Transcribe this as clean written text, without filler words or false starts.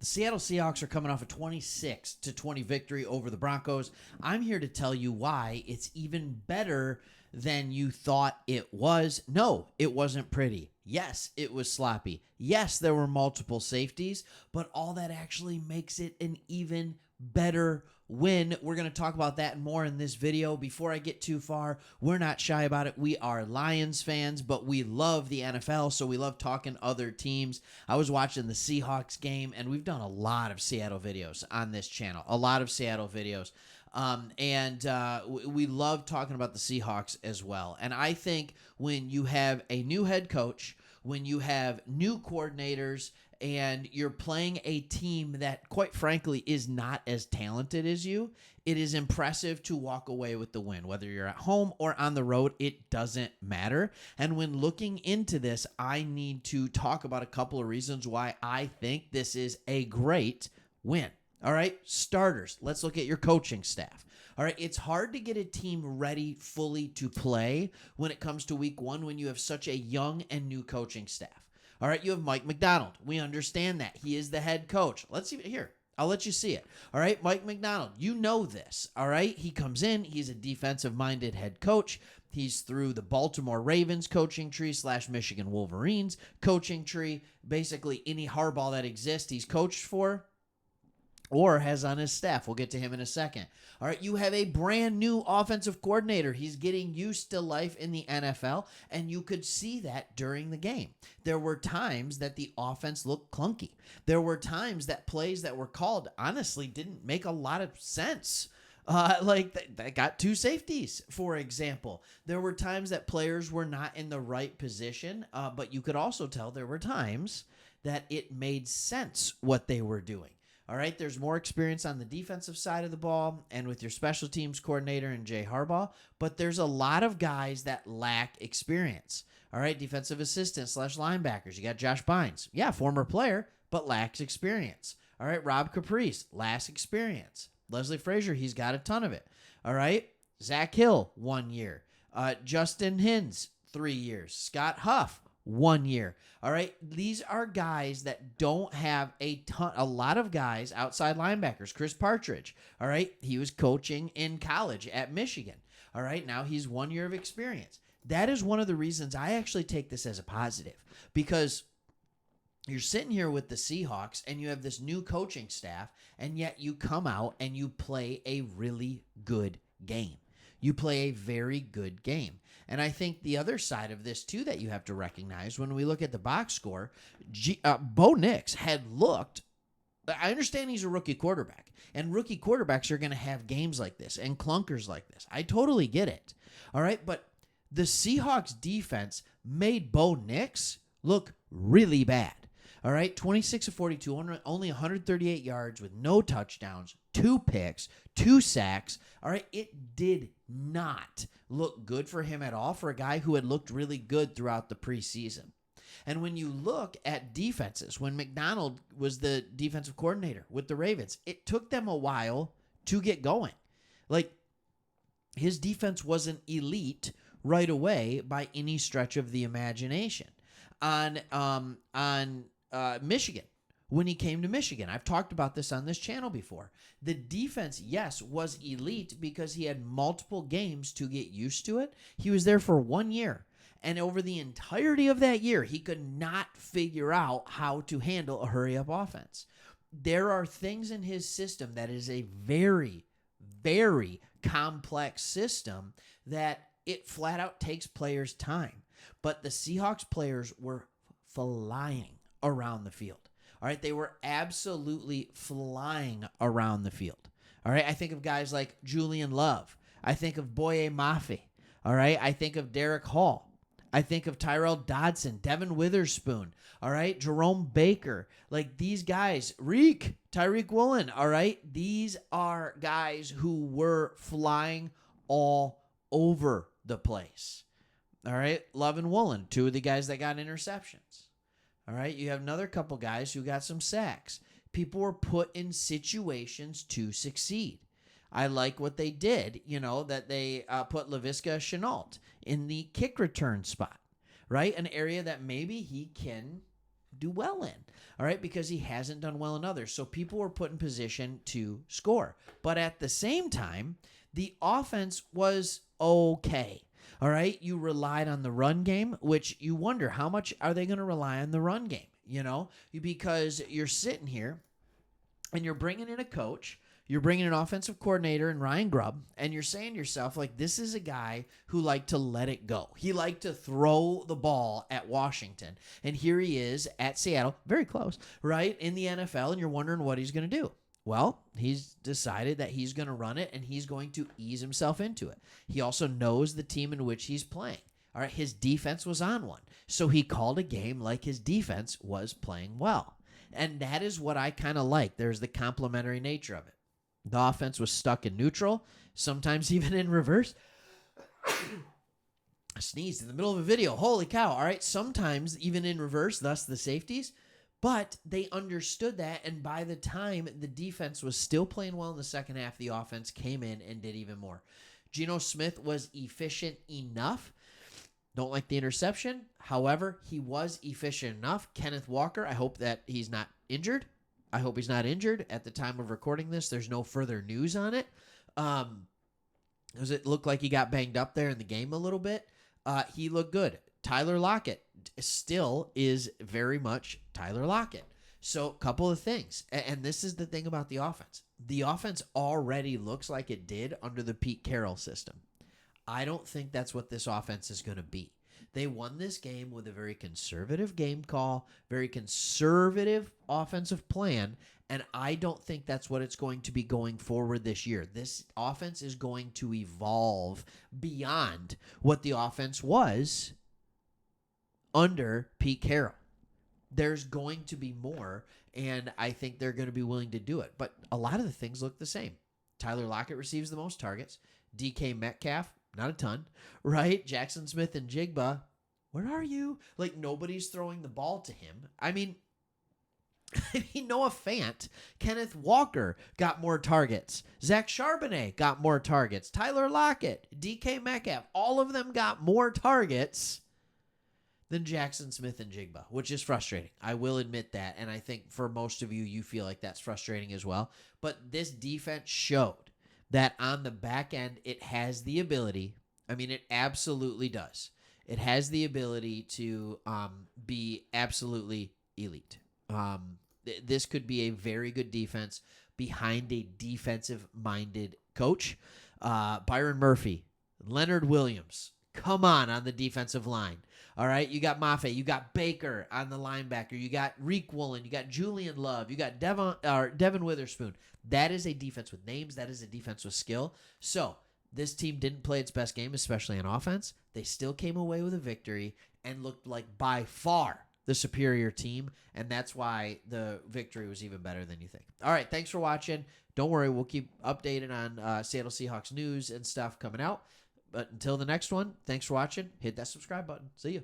The Seattle Seahawks are coming off a 26-20 victory over the Broncos. I'm here to tell you why it's even better than you thought it was. No, it wasn't pretty. Yes, it was sloppy. Yes, there were multiple safeties, but all that actually makes it an even better win. We're going to talk about that and more in this video. Before I get too far, we're not shy about it. We are Lions fans, but we love the NFL, so we love talking other teams. I was watching the Seahawks game, and we've done a lot of Seattle videos on this channel, a lot of Seattle videos. We love talking about the Seahawks as well. And I think when you have a new head coach, when you have new coordinators, and you're playing a team that, quite frankly, is not as talented as you, it is impressive to walk away with the win. Whether you're at home or on the road, it doesn't matter. And when looking into this, I need to talk about a couple of reasons why I think this is a great win. All right, starters, let's look at your coaching staff. All right, it's hard to get a team ready fully to play when it comes to week one when you have such a young and new coaching staff. All right, you have Mike Macdonald. We understand that. He is the head coach. Let's see here. I'll let you see it. All right, Mike Macdonald, you know this. All right, he comes in. He's a defensive-minded head coach. He's through the Baltimore Ravens coaching tree / Michigan Wolverines coaching tree. Basically, any hardball that exists, he's coached for or has on his staff. We'll get to him in a second. All right, you have a brand new offensive coordinator. He's getting used to life in the NFL, and you could see that during the game. There were times that the offense looked clunky. There were times that plays that were called, honestly, didn't make a lot of sense. That got two safeties, for example. There were times that players were not in the right position, but you could also tell there were times that it made sense what they were doing. All right, there's more experience on the defensive side of the ball and with your special teams coordinator and Jay Harbaugh, but there's a lot of guys that lack experience. All right, defensive assistants / linebackers. You got Josh Bynes. Yeah, former player, but lacks experience. All right, Rob Caprice, lacks experience. Leslie Frazier, he's got a ton of it. All right, Zach Hill, 1 year. Justin Hins, 3 years. Scott Huff, 1 year. All right. These are guys that don't have a lot of guys outside linebackers. Chris Partridge. All right. He was coaching in college at Michigan. All right. Now he's 1 year of experience. That is one of the reasons I actually take this as a positive, because you're sitting here with the Seahawks and you have this new coaching staff, and yet you come out and you play a really good game. You play a very good game. And I think the other side of this, too, that you have to recognize when we look at the box score, Bo Nix had looked. I understand he's a rookie quarterback, and rookie quarterbacks are going to have games like this and clunkers like this. I totally get it. All right, but the Seahawks defense made Bo Nix look really bad. All right, 26 of 42, only 138 yards with no touchdowns, 2 picks, 2 sacks. All right, it did not look good for him at all for a guy who had looked really good throughout the preseason. And when you look at defenses, when Macdonald was the defensive coordinator with the Ravens, it took them a while to get going. Like, his defense wasn't elite right away by any stretch of the imagination. On Michigan, when he came to Michigan, I've talked about this on this channel before. The defense, yes, was elite because he had multiple games to get used to it. He was there for 1 year. And over the entirety of that year, he could not figure out how to handle a hurry-up offense. There are things in his system that is a very, very complex system that it flat out takes players time. But the Seahawks players were flying around the field. All right, they were absolutely flying around the field. All right, I think of guys like Julian Love. I think of Boye Mafe. All right, I think of Derek Hall. I think of Tyrell Dodson, Devin Witherspoon. All right, Jerome Baker. Like these guys, Tyreek Woolen. All right, these are guys who were flying all over the place. All right, Love and Woolen, 2 of the guys that got interceptions. All right, you have another couple guys who got some sacks. People were put in situations to succeed. I like what they did, that they put Laviska Shenault in the kick return spot, right? An area that maybe he can do well in. All right, because he hasn't done well in others. So people were put in position to score. But at the same time, the offense was okay. All right, you relied on the run game, which you wonder how much are they going to rely on the run game, because you're sitting here and you're bringing in a coach, you're bringing an offensive coordinator in Ryan Grubb, and you're saying to yourself, like, this is a guy who liked to let it go. He liked to throw the ball at Washington. And here he is at Seattle, very close, right, in the NFL, and you're wondering what he's going to do. Well, he's decided that he's going to run it, and he's going to ease himself into it. He also knows the team in which he's playing. All right, his defense was on one. So he called a game like his defense was playing well. And that is what I kind of like. There's the complementary nature of it. The offense was stuck in neutral, sometimes even in reverse. I sneezed in the middle of a video. Holy cow. All right, sometimes even in reverse, thus the safeties. But they understood that, and by the time the defense was still playing well in the second half, the offense came in and did even more. Geno Smith was efficient enough. Don't like the interception. However, he was efficient enough. Kenneth Walker, I hope that he's not injured. I hope he's not injured at the time of recording this. There's no further news on it. Does it look like he got banged up there in the game a little bit? He looked good. Tyler Lockett still is very much Tyler Lockett. So a couple of things. And this is the thing about the offense. The offense already looks like it did under the Pete Carroll system. I don't think that's what this offense is going to be. They won this game with a very conservative game call, very conservative offensive plan, and I don't think that's what it's going to be going forward this year. This offense is going to evolve beyond what the offense was under Pete Carroll. There's going to be more, and I think they're going to be willing to do it. But a lot of the things look the same. Tyler Lockett receives the most targets. DK Metcalf, not a ton, right? Jackson Smith and Jigba, where are you? Like, nobody's throwing the ball to him. I mean, Noah Fant, Kenneth Walker got more targets. Zach Charbonnet got more targets. Tyler Lockett, DK Metcalf, all of them got more targets than Jackson Smith and Jigba, which is frustrating. I will admit that, and I think for most of you, you feel like that's frustrating as well. But this defense showed that on the back end, it has the ability. I mean, it absolutely does. It has the ability to be absolutely elite. This could be a very good defense behind a defensive-minded coach. Byron Murphy, Leonard Williams, come on the defensive line. All right, you got Mafe, you got Baker on the linebacker, you got Reek Woolen, you got Julian Love, you got Devin Witherspoon. That is a defense with names. That is a defense with skill. So this team didn't play its best game, especially on offense. They still came away with a victory and looked like by far the superior team, and that's why the victory was even better than you think. All right, thanks for watching. Don't worry, we'll keep updated on Seattle Seahawks news and stuff coming out. But until the next one, thanks for watching. Hit that subscribe button. See you.